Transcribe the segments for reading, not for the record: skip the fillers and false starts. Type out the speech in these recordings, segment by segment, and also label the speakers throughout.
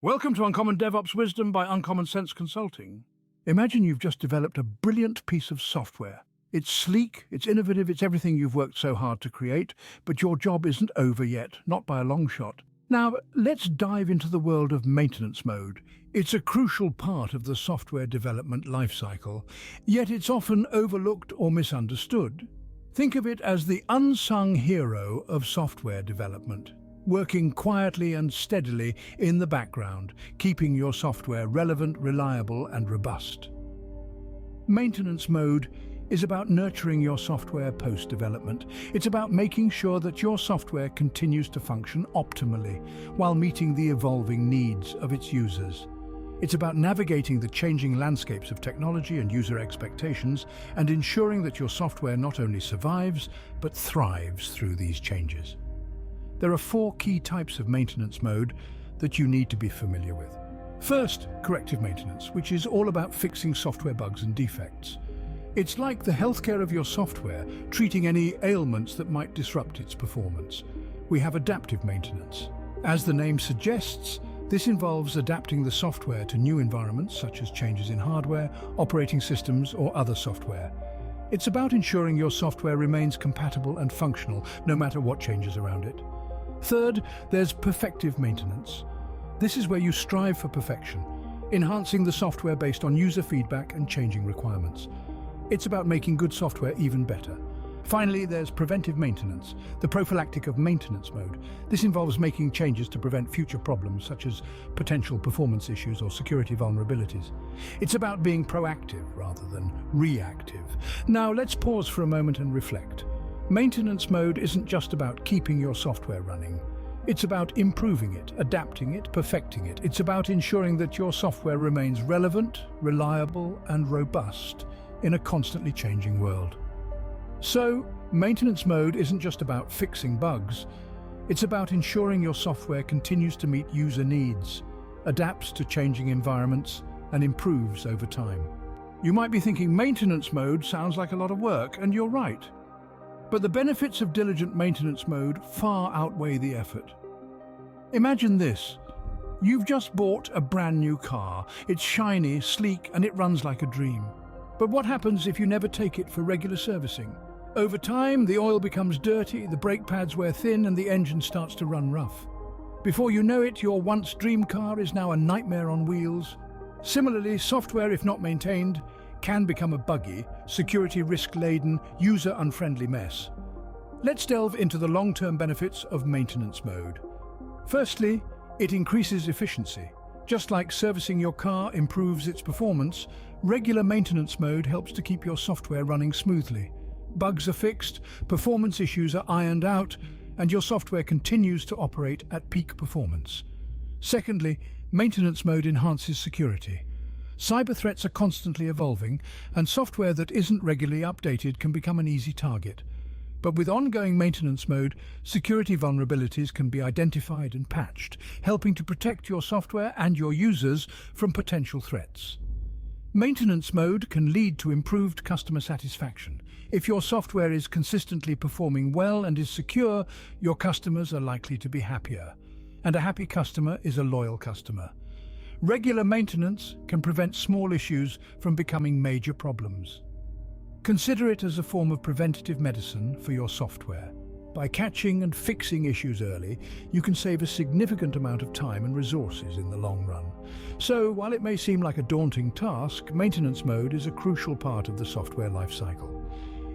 Speaker 1: Welcome to Uncommon DevOps Wisdom by Uncommon Sense Consulting. Imagine you've just developed a brilliant piece of software. It's sleek, it's innovative, it's everything you've worked so hard to create, but your job isn't over yet, not by a long shot. Now, let's dive into the world of maintenance mode. It's a crucial part of the software development lifecycle, yet it's often overlooked or misunderstood. Think of it as the unsung hero of software development, working quietly and steadily in the background, keeping your software relevant, reliable, and robust. Maintenance mode is about nurturing your software post-development. It's about making sure that your software continues to function optimally while meeting the evolving needs of its users. It's about navigating the changing landscapes of technology and user expectations and ensuring that your software not only survives, but thrives through these changes. There are 4 key types of maintenance mode that you need to be familiar with. First, corrective maintenance, which is all about fixing software bugs and defects. It's like the healthcare of your software, treating any ailments that might disrupt its performance. We have adaptive maintenance. As the name suggests, this involves adapting the software to new environments, such as changes in hardware, operating systems, or other software. It's about ensuring your software remains compatible and functional, no matter what changes around it. Third, there's perfective maintenance. This is where you strive for perfection, enhancing the software based on user feedback and changing requirements. It's about making good software even better. Finally, there's preventive maintenance, the prophylactic of maintenance mode. This involves making changes to prevent future problems such as potential performance issues or security vulnerabilities. It's about being proactive rather than reactive. Now, let's pause for a moment and reflect. Maintenance mode isn't just about keeping your software running. It's about improving it, adapting it, perfecting it. It's about ensuring that your software remains relevant, reliable, and robust in a constantly changing world. So, maintenance mode isn't just about fixing bugs. It's about ensuring your software continues to meet user needs, adapts to changing environments, and improves over time. You might be thinking maintenance mode sounds like a lot of work, and you're right. But the benefits of diligent maintenance mode far outweigh the effort. Imagine this. You've just bought a brand new car. It's shiny, sleek, and it runs like a dream. But what happens if you never take it for regular servicing? Over time, the oil becomes dirty, the brake pads wear thin, and the engine starts to run rough. Before you know it, your once dream car is now a nightmare on wheels. Similarly, software, if not maintained, can become a buggy, security risk-laden, user-unfriendly mess. Let's delve into the long-term benefits of maintenance mode. Firstly, it increases efficiency. Just like servicing your car improves its performance, regular maintenance mode helps to keep your software running smoothly. Bugs are fixed, performance issues are ironed out, and your software continues to operate at peak performance. Secondly, maintenance mode enhances security. Cyber threats are constantly evolving, and software that isn't regularly updated can become an easy target. But with ongoing maintenance mode, security vulnerabilities can be identified and patched, helping to protect your software and your users from potential threats. Maintenance mode can lead to improved customer satisfaction. If your software is consistently performing well and is secure, your customers are likely to be happier. And a happy customer is a loyal customer. Regular maintenance can prevent small issues from becoming major problems. Consider it as a form of preventative medicine for your software. By catching and fixing issues early, you can save a significant amount of time and resources in the long run. So, while it may seem like a daunting task, maintenance mode is a crucial part of the software lifecycle.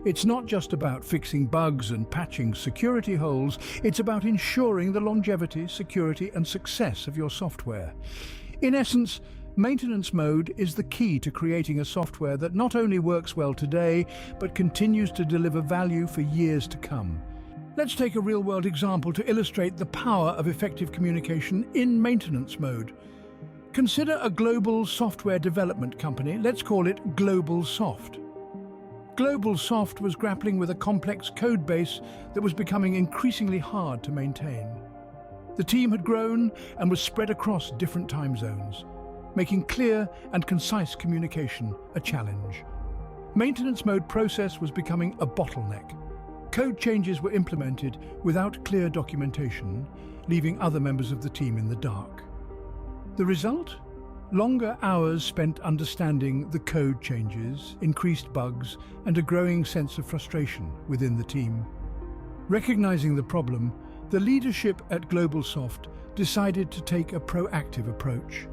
Speaker 1: It's not just about fixing bugs and patching security holes, it's about ensuring the longevity, security, and success of your software. In essence, maintenance mode is the key to creating a software that not only works well today, but continues to deliver value for years to come. Let's take a real-world example to illustrate the power of effective communication in maintenance mode. Consider a global software development company. Let's call it Global Soft. Global Soft was grappling with a complex code base that was becoming increasingly hard to maintain. The team had grown and was spread across different time zones, making clear and concise communication a challenge. Maintenance mode process was becoming a bottleneck. Code changes were implemented without clear documentation, leaving other members of the team in the dark. The result? Longer hours spent understanding the code changes, increased bugs, and a growing sense of frustration within the team. Recognizing the problem, the leadership at GlobalSoft decided to take a proactive approach.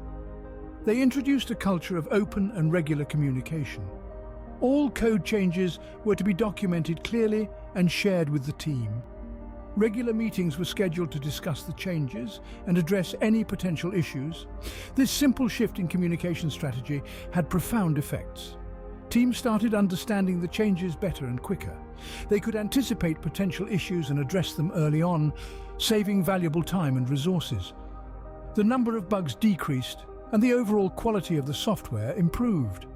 Speaker 1: They introduced a culture of open and regular communication. All code changes were to be documented clearly and shared with the team. Regular meetings were scheduled to discuss the changes and address any potential issues. This simple shift in communication strategy had profound effects. Teams started understanding the changes better and quicker. They could anticipate potential issues and address them early on, saving valuable time and resources. The number of bugs decreased, and the overall quality of the software improved.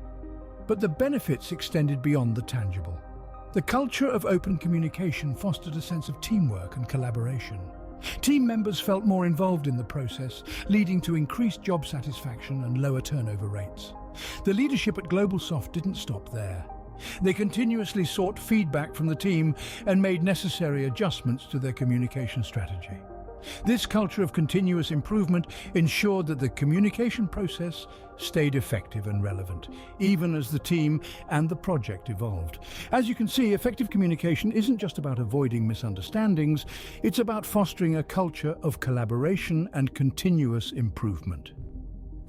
Speaker 1: But the benefits extended beyond the tangible. The culture of open communication fostered a sense of teamwork and collaboration. Team members felt more involved in the process, leading to increased job satisfaction and lower turnover rates. The leadership at GlobalSoft didn't stop there. They continuously sought feedback from the team and made necessary adjustments to their communication strategy. This culture of continuous improvement ensured that the communication process stayed effective and relevant, even as the team and the project evolved. As you can see, effective communication isn't just about avoiding misunderstandings, it's about fostering a culture of collaboration and continuous improvement.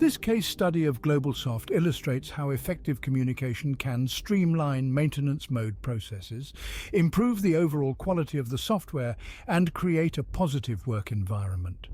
Speaker 1: This case study of GlobalSoft illustrates how effective communication can streamline maintenance mode processes, improve the overall quality of the software, and create a positive work environment.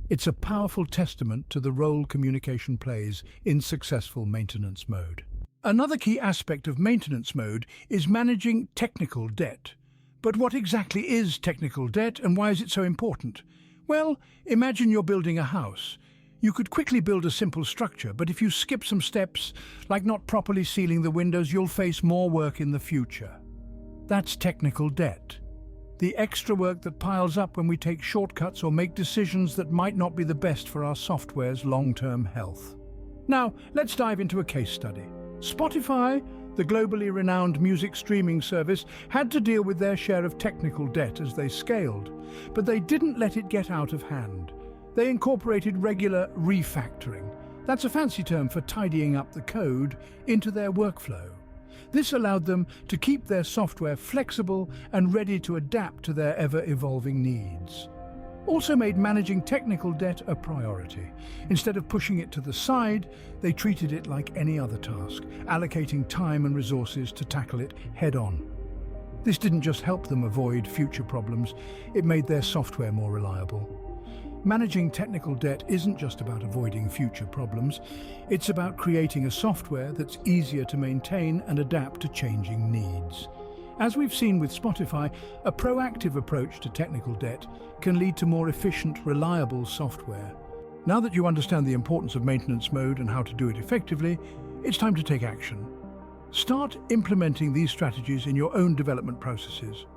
Speaker 1: It's a powerful testament to the role communication plays in successful maintenance mode. Another key aspect of maintenance mode is managing technical debt. But what exactly is technical debt and why is it so important? Well, imagine you're building a house. You could quickly build a simple structure, but if you skip some steps, like not properly sealing the windows, you'll face more work in the future. That's technical debt. The extra work that piles up when we take shortcuts or make decisions that might not be the best for our software's long-term health. Now, let's dive into a case study. Spotify, the globally renowned music streaming service, had to deal with their share of technical debt as they scaled, but they didn't let it get out of hand. They incorporated regular refactoring. That's a fancy term for tidying up the code into their workflow. This allowed them to keep their software flexible and ready to adapt to their ever-evolving needs. Also made managing technical debt a priority. Instead of pushing it to the side, they treated it like any other task, allocating time and resources to tackle it head-on. This didn't just help them avoid future problems, it made their software more reliable. Managing technical debt isn't just about avoiding future problems, it's about creating a software that's easier to maintain and adapt to changing needs. As we've seen with Spotify, a proactive approach to technical debt can lead to more efficient, reliable software. Now that you understand the importance of maintenance mode and how to do it effectively, it's time to take action. Start implementing these strategies in your own development processes.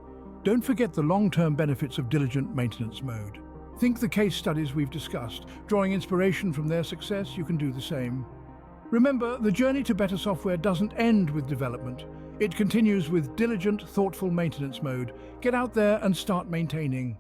Speaker 1: Don't forget the long-term benefits of diligent maintenance mode. Think the case studies we've discussed. Drawing inspiration from their success, you can do the same. Remember, the journey to better software doesn't end with development. It continues with diligent, thoughtful maintenance mode. Get out there and start maintaining.